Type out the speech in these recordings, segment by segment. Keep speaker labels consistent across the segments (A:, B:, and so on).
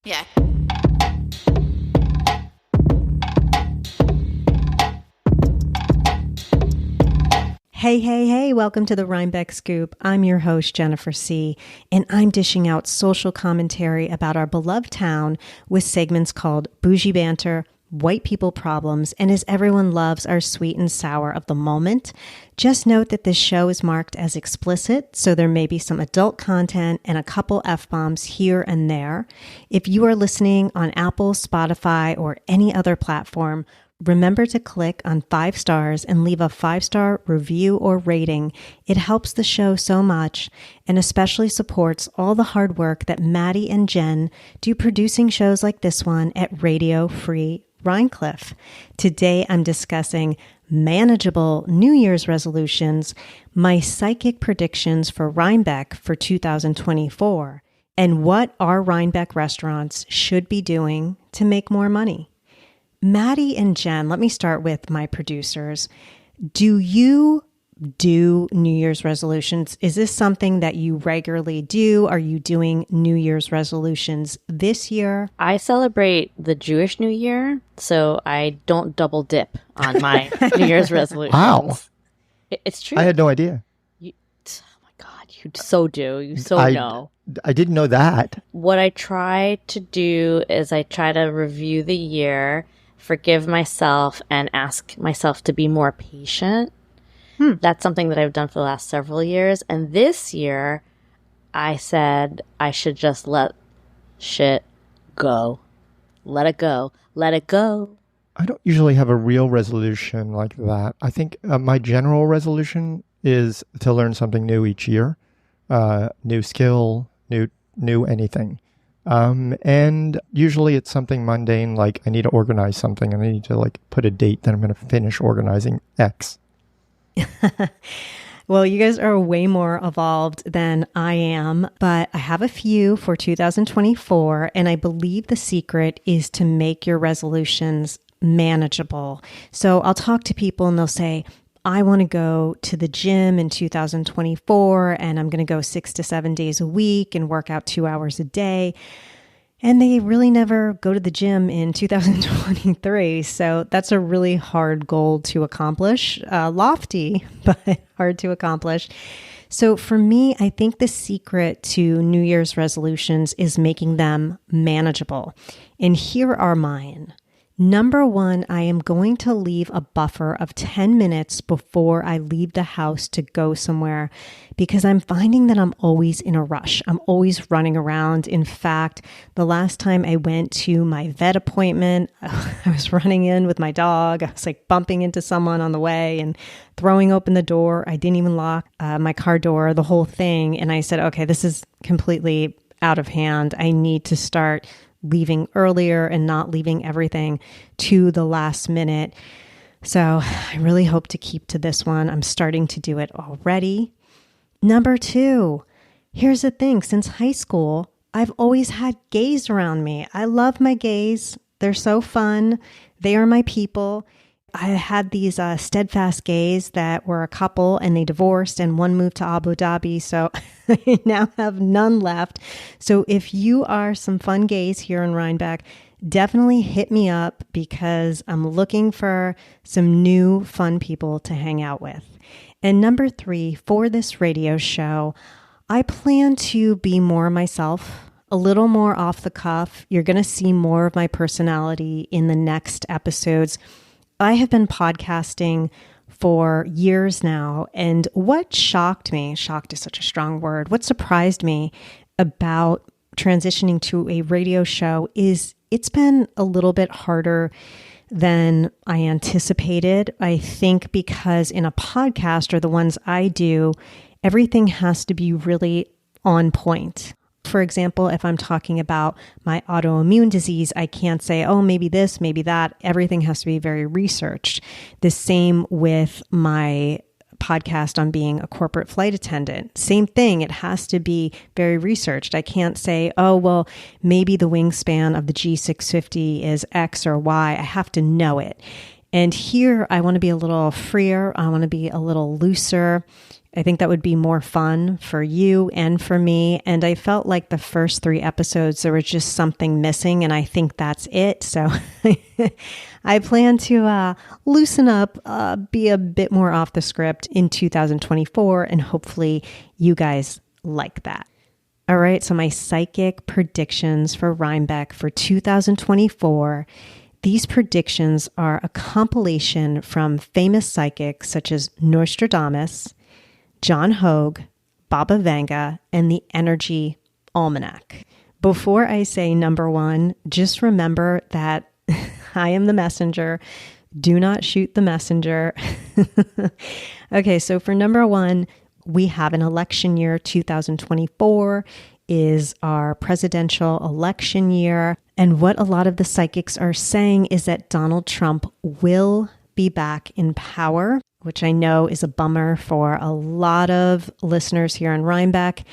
A: Yeah.
B: Hey, welcome to the Rhinebeck Scoop. I'm your host, Jennifer C., and I'm dishing out social commentary about our beloved town with segments called Boujee Banter, White People Problems, and As Everyone Loves Our Sweet and Sour of the Moment. Just note that this show is marked as explicit, so there may be some adult content and a couple F-bombs here and there. If you are listening on Apple, Spotify, or any other platform, remember to click on 5 stars and leave a 5-star review or rating. It helps the show so much and especially supports all the hard work that Matty and Jen do producing shows like this one at Radio Free Rhinecliff. Today I'm discussing manageable New Year's resolutions, my psychic predictions for Rhinebeck for 2024, and what our Rhinebeck restaurants should be doing to make more money. Matty and Jen, let me start with my producers. Do you do New Year's resolutions? Is this something that you regularly do? Are you doing New Year's resolutions this year?
C: I celebrate the Jewish New Year, so I don't double dip on my New Year's resolutions.
D: Wow.
C: It's true.
D: I had no idea.
C: Oh my God, you so do. You so know.
D: I didn't know that.
C: What I try to do is I try to review the year, forgive myself, and ask myself to be more patient. That's something that I've done for the last several years. And this year, I said I should just let shit go. Let it go. Let it go.
D: I don't usually have a real resolution like that. I think my general resolution is to learn something new each year. New skill, new anything. And usually it's something mundane, like I need to organize something and I need to put a date that I'm going to finish organizing X.
B: Well, you guys are way more evolved than I am, but I have a few for 2024, and I believe the secret is to make your resolutions manageable. So I'll talk to people and they'll say, I want to go to the gym in 2024 and I'm going to go 6 to 7 days a week and work out 2 hours a day. And they really never go to the gym in 2023. So that's a really hard goal to accomplish. Lofty, but hard to accomplish. So for me, I think the secret to New Year's resolutions is making them manageable. And here are mine. Number 1, I am going to leave a buffer of 10 minutes before I leave the house to go somewhere because I'm finding that I'm always in a rush. I'm always running around. In fact, the last time I went to my vet appointment, I was running in with my dog. I was bumping into someone on the way and throwing open the door. I didn't even lock my car door, the whole thing. And I said, okay, this is completely out of hand. I need to start leaving earlier and not leaving everything to the last minute. So I really hope to keep to this one. I'm starting to do it already. Number 2, here's the thing. Since high school, I've always had gays around me. I love my gays. They're so fun. They are my people. I had these steadfast gays that were a couple and they divorced and one moved to Abu Dhabi. So I now have none left. So if you are some fun gays here in Rhinebeck, definitely hit me up because I'm looking for some new fun people to hang out with. And number 3, for this radio show, I plan to be more myself, a little more off the cuff. You're going to see more of my personality in the next episodes. I have been podcasting for years now, and what shocked is such a strong word, what surprised me about transitioning to a radio show is it's been a little bit harder than I anticipated. I think because in a podcast or the ones I do, everything has to be really on point. For example, if I'm talking about my autoimmune disease, I can't say, oh, maybe this, maybe that. Everything has to be very researched. The same with my podcast on being a corporate flight attendant. Same thing. It has to be very researched. I can't say, oh, well, maybe the wingspan of the G650 is X or Y. I have to know it. And here I want to be a little freer. I want to be a little looser. I think that would be more fun for you and for me. And I felt like the first 3 episodes, there was just something missing, and I think that's it. So I plan to loosen up, be a bit more off the script in 2024, and hopefully you guys like that. All right, so my psychic predictions for Rhinebeck for 2024. These predictions are a compilation from famous psychics such as Nostradamus, John Hogue, Baba Vanga, and the Energy Almanac. Before I say number 1, just remember that I am the messenger. Do not shoot the messenger. Okay, so for number 1, we have an election year. 2024 is our presidential election year. And what a lot of the psychics are saying is that Donald Trump will be back in power, which I know is a bummer for a lot of listeners here in Rhinebeck.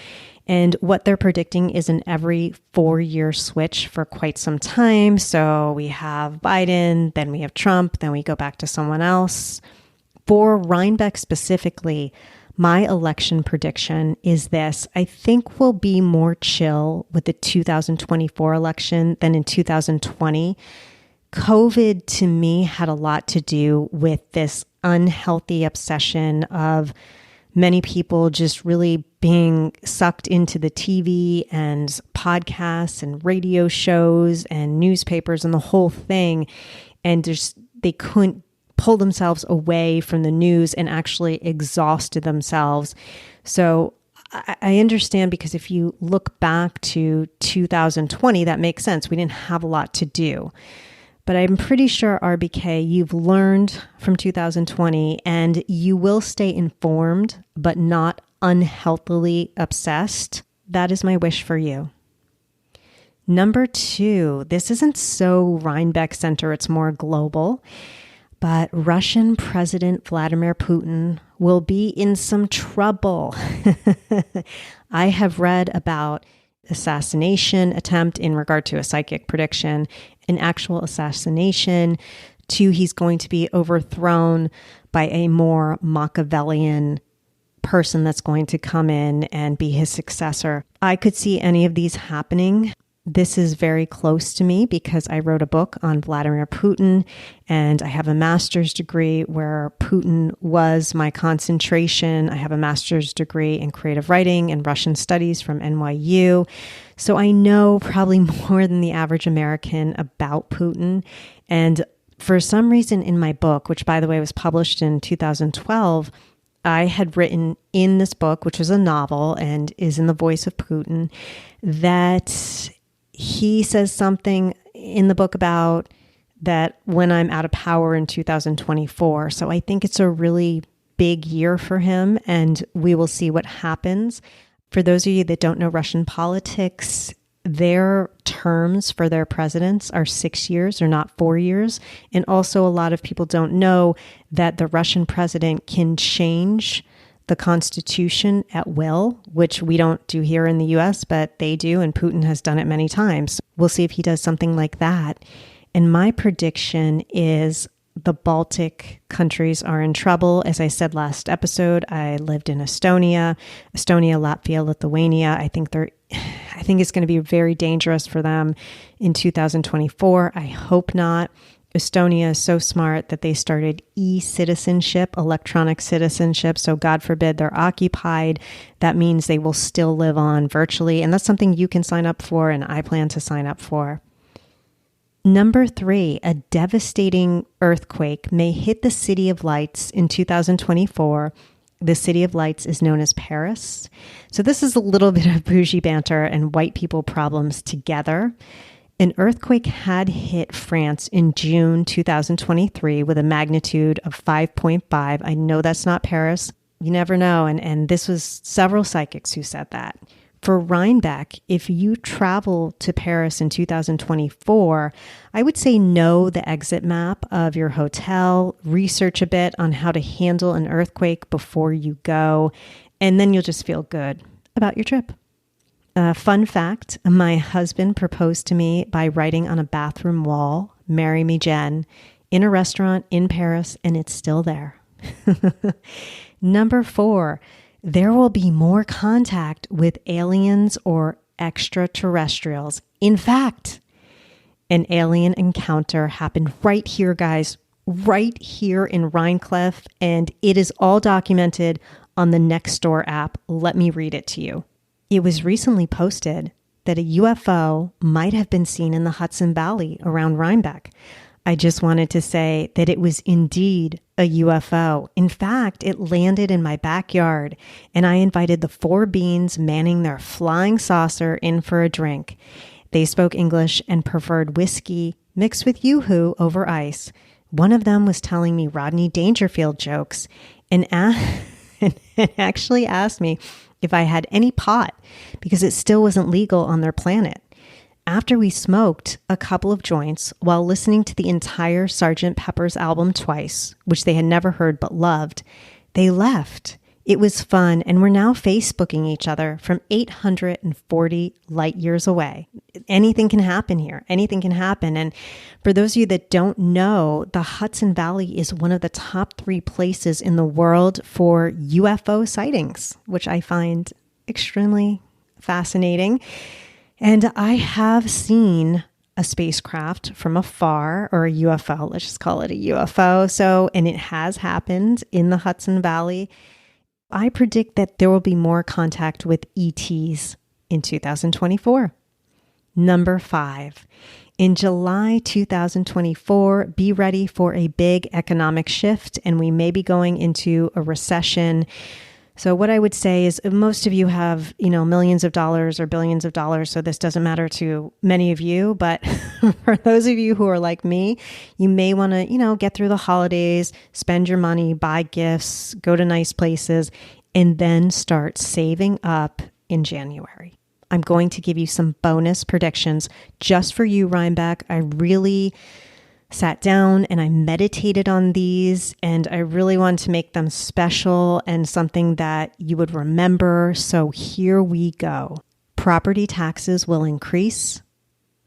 B: And what they're predicting is an every 4-year switch for quite some time. So we have Biden, then we have Trump, then we go back to someone else. For Rhinebeck specifically, my election prediction is this. I think we'll be more chill with the 2024 election than in 2020. COVID, to me, had a lot to do with this unhealthy obsession of many people just really being sucked into the TV and podcasts and radio shows and newspapers and the whole thing. And they couldn't pull themselves away from the news and actually exhausted themselves. So I understand, because if you look back to 2020, that makes sense. We didn't have a lot to do. But I'm pretty sure, RBK, you've learned from 2020 and you will stay informed, but not unhealthily obsessed. That is my wish for you. Number 2, this isn't so Rhinebeck Center, it's more global. But Russian President Vladimir Putin will be in some trouble. I have read about assassination attempt in regard to a psychic prediction, an actual assassination. 2, he's going to be overthrown by a more Machiavellian person that's going to come in and be his successor. I could see any of these happening. This is very close to me because I wrote a book on Vladimir Putin, and I have a master's degree where Putin was my concentration. I have a master's degree in creative writing and Russian studies from NYU. So I know probably more than the average American about Putin. And for some reason in my book, which by the way was published in 2012, I had written in this book, which was a novel and is in the voice of Putin, that he says something in the book about that when I'm out of power in 2024. So I think it's a really big year for him, and we will see what happens. For those of you that don't know Russian politics, their terms for their presidents are 6 years or not 4 years. And also a lot of people don't know that the Russian president can change the Constitution at will, which we don't do here in the US, but they do, and Putin has done it many times. We'll see if he does something like that. And my prediction is the Baltic countries are in trouble. As I said last episode, I lived in Estonia, Latvia, Lithuania. I think it's going to be very dangerous for them in 2024. I hope not. Estonia is so smart that they started e-citizenship, electronic citizenship. So God forbid they're occupied. That means they will still live on virtually. And that's something you can sign up for, and I plan to sign up for. Number 3, a devastating earthquake may hit the City of Lights in 2024. The City of Lights is known as Paris. So this is a little bit of Boujee Banter and white people problems together. An earthquake had hit France in June 2023 with a magnitude of 5.5. I know that's not Paris. You never know. And this was several psychics who said that. For Rhinebeck, if you travel to Paris in 2024, I would say know the exit map of your hotel, research a bit on how to handle an earthquake before you go, and then you'll just feel good about your trip. Fun fact, my husband proposed to me by writing on a bathroom wall, "Marry me, Jen," in a restaurant in Paris, and it's still there. Number 4, there will be more contact with aliens or extraterrestrials. In fact, an alien encounter happened right here, guys, right here in Rhinecliff, and it is all documented on the Nextdoor app. Let me read it to you. It was recently posted that a UFO might have been seen in the Hudson Valley around Rhinebeck. I just wanted to say that it was indeed a UFO. In fact, it landed in my backyard, and I invited the four beans manning their flying saucer in for a drink. They spoke English and preferred whiskey mixed with yoo-hoo over ice. One of them was telling me Rodney Dangerfield jokes and actually asked me if I had any pot because it still wasn't legal on their planet. After we smoked a couple of joints while listening to the entire Sgt. Pepper's album twice, which they had never heard but loved, they left. It was fun, and we're now Facebooking each other from 840 light years away. Anything can happen here. Anything can happen. And for those of you that don't know, the Hudson Valley is one of the top 3 places in the world for UFO sightings, which I find extremely fascinating. And I have seen a spacecraft from afar, or a UFO, let's just call it a UFO. And it has happened in the Hudson Valley. I predict that there will be more contact with ETs in 2024. Number 5, in July 2024, be ready for a big economic shift, and we may be going into a recession. So what I would say is most of you have, millions of dollars or billions of dollars. So this doesn't matter to many of you. But for those of you who are like me, you may want to, get through the holidays, spend your money, buy gifts, go to nice places, and then start saving up in January. I'm going to give you some bonus predictions just for you, Rhinebeck. I really sat down and I meditated on these, and I really wanted to make them special and something that you would remember. So here we go. Property taxes will increase.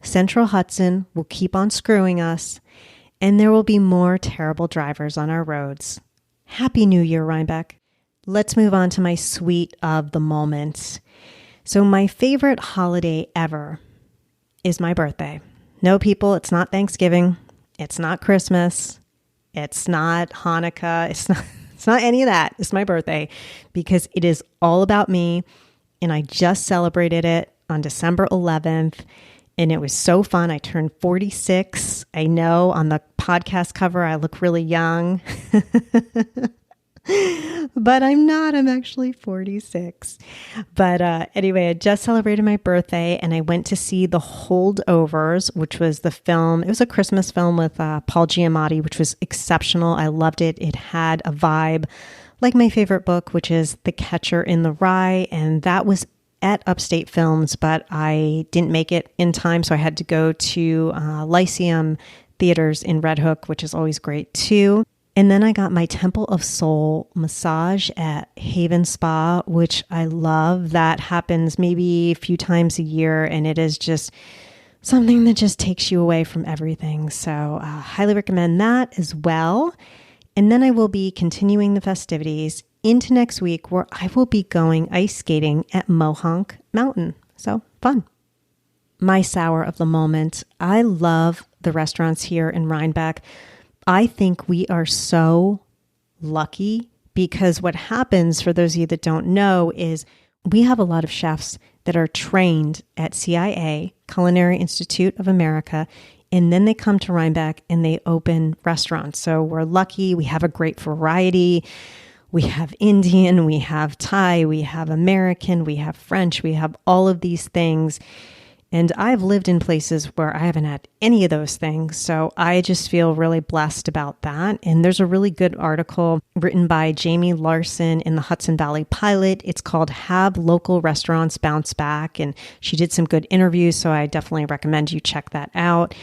B: Central Hudson will keep on screwing us, and there will be more terrible drivers on our roads. Happy New Year, Rhinebeck. Let's move on to my suite of the moment. So my favorite holiday ever is my birthday. No, people, it's not Thanksgiving. It's not Christmas. It's not Hanukkah. It's not any of that. It's my birthday because it is all about me. And I just celebrated it on December 11th. And it was so fun. I turned 46. I know on the podcast cover, I look really young. But I'm not. I'm actually 46. But anyway, I just celebrated my birthday and I went to see The Holdovers, which was the film. It was a Christmas film with Paul Giamatti, which was exceptional. I loved it. It had a vibe like my favorite book, which is The Catcher in the Rye. And that was at Upstate Films, but I didn't make it in time. So I had to go to Lyceum Theaters in Red Hook, which is always great too. And then I got my Temple of Soul massage at Haven Spa, which I love. That happens maybe a few times a year, and it is just something that just takes you away from everything. So highly recommend that as well. And then I will be continuing the festivities into next week where I will be going ice skating at Mohonk Mountain. So fun. My sour of the moment. I love the restaurants here in Rhinebeck. I think we are so lucky because what happens, for those of you that don't know, is we have a lot of chefs that are trained at CIA, Culinary Institute of America, and then they come to Rhinebeck and they open restaurants. So we're lucky. We have a great variety. We have Indian, we have Thai, we have American, we have French, we have all of these things. And I've lived in places where I haven't had any of those things. So I just feel really blessed about that. And there's a really good article written by Jamie Larson in the Hudson Valley Pilot. It's called Have Local Restaurants Bounce Back? And she did some good interviews. So I definitely recommend you check that out.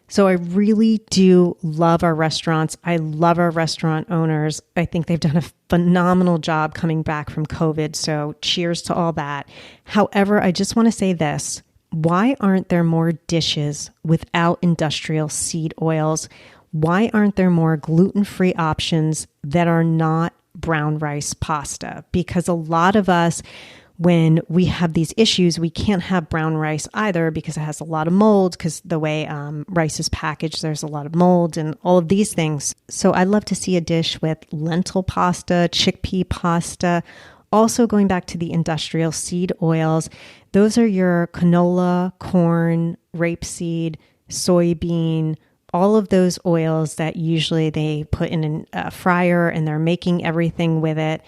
B: So I really do love our restaurants. I love our restaurant owners. I think they've done a phenomenal job coming back from COVID. So cheers to all that. However, I just want to say this. Why aren't there more dishes without industrial seed oils? Why aren't there more gluten-free options that are not brown rice pasta, because a lot of us, when we have these issues, we can't have brown rice either because it has a lot of mold, because the way rice is packaged, there's a lot of mold and all of these things. So I love to see a dish with lentil pasta, chickpea pasta. Also going back to the industrial seed oils, those are your canola, corn, rapeseed, soybean, all of those oils that usually they put in a fryer and they're making everything with it.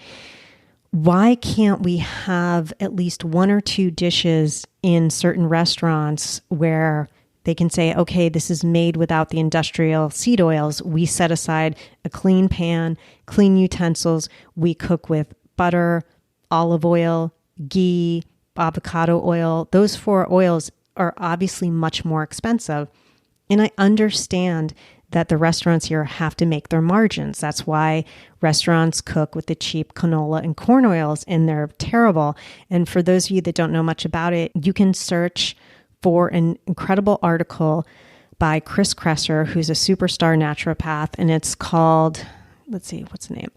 B: Why can't we have at least one or two dishes in certain restaurants where they can say, okay, this is made without the industrial seed oils. We set aside a clean pan, clean utensils. We cook with butter, olive oil, ghee, avocado oil. Those 4 oils are obviously much more expensive. And I understand that the restaurants here have to make their margins. That's why restaurants cook with the cheap canola and corn oils, and they're terrible. And for those of you that don't know much about it, you can search for an incredible article by Chris Kresser, who's a superstar naturopath, and it's called, let's see, what's the name?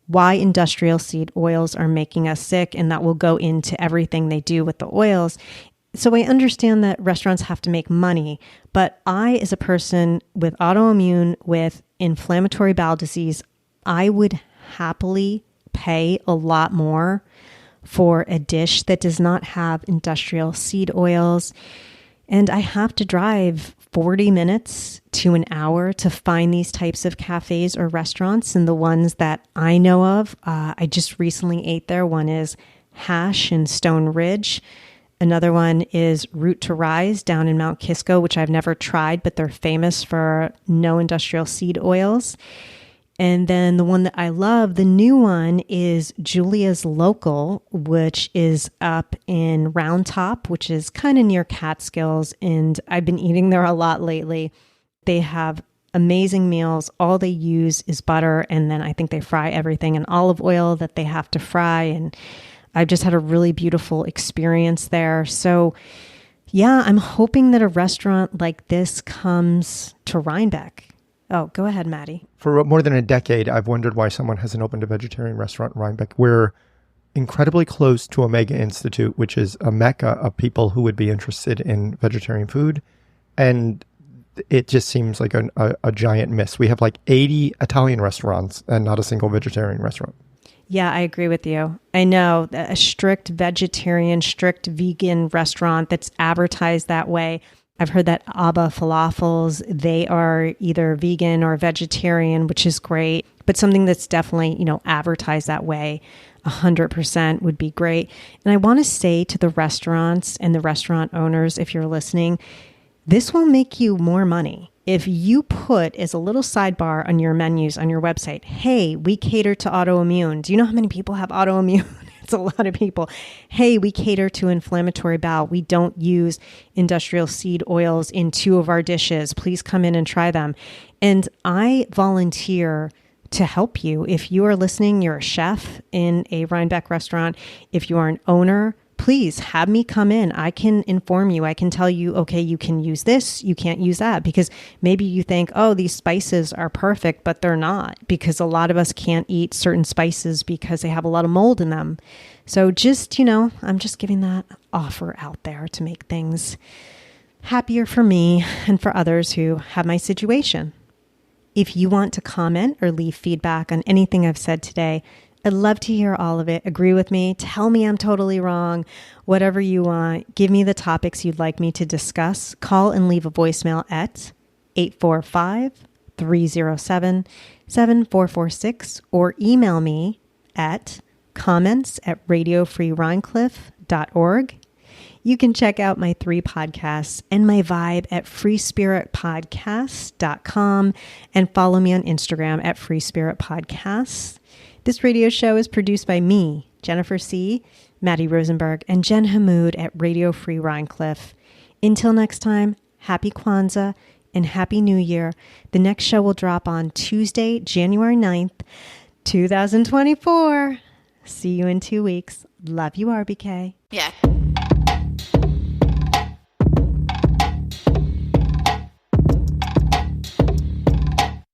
B: Why Industrial Seed Oils Are Making Us Sick, and that will go into everything they do with the oils. So I understand that restaurants have to make money, but I, as a person with autoimmune, with inflammatory bowel disease, I would happily pay a lot more for a dish that does not have industrial seed oils. And I have to drive 40 minutes to an hour to find these types of cafes or restaurants. And the ones that I know of, I just recently ate there. One is Hash in Stone Ridge. Another one is Root to Rise down in Mount Kisco, which I've never tried, but they're famous for no industrial seed oils. And then the one that I love, the new one, is Julia's Local, which is up in Round Top, which is kind of near Catskills. And I've been eating there a lot lately. They have amazing meals. All they use is butter. And then I think they fry everything in olive oil that they have to fry. And I've just had a really beautiful experience there. So yeah, I'm hoping that a restaurant like this comes to Rhinebeck. Oh, go ahead, Matty.
D: For more than a decade, I've wondered why someone hasn't opened a vegetarian restaurant in Rhinebeck. We're incredibly close to Omega Institute, which is a mecca of people who would be interested in vegetarian food. And it just seems like a giant miss. We have like 80 Italian restaurants and not a single vegetarian restaurant.
B: Yeah, I agree with you. I know a strict vegetarian, strict vegan restaurant that's advertised that way. I've heard that Abba Falafels, they are either vegan or vegetarian, which is great, but something that's definitely, advertised that way, 100% would be great. And I want to say to the restaurants and the restaurant owners, if you're listening, this will make you more money. If you put as a little sidebar on your menus on your website, hey, we cater to autoimmune. Do you know how many people have autoimmune? It's a lot of people. Hey, we cater to inflammatory bowel. We don't use industrial seed oils in 2 of our dishes. Please come in and try them. And I volunteer to help you. If you are listening, you're a chef in a Rhinebeck restaurant. If you are an owner, please have me come in. I can inform you. I can tell you, okay, you can use this, you can't use that, because maybe you think, oh, these spices are perfect, but they're not, because a lot of us can't eat certain spices because they have a lot of mold in them. So just, I'm just giving that offer out there to make things happier for me and for others who have my situation. If you want to comment or leave feedback on anything I've said today, I'd love to hear all of it. Agree with me. Tell me I'm totally wrong. Whatever you want. Give me the topics you'd like me to discuss. Call and leave a voicemail at 845-307-7446 or email me at comments@radiofreerhinecliff.org. You can check out my 3 podcasts and my vibe at freespiritpodcast.com and follow me on Instagram at freespiritpodcasts. This radio show is produced by me, Jennifer C., Matty Rosenberg, and Jen Hammoud at Radio Free Rhinecliff. Until next time, happy Kwanzaa and happy New Year. The next show will drop on Tuesday, January 9th, 2024. See you in 2 weeks. Love you, RBK.
A: Yeah.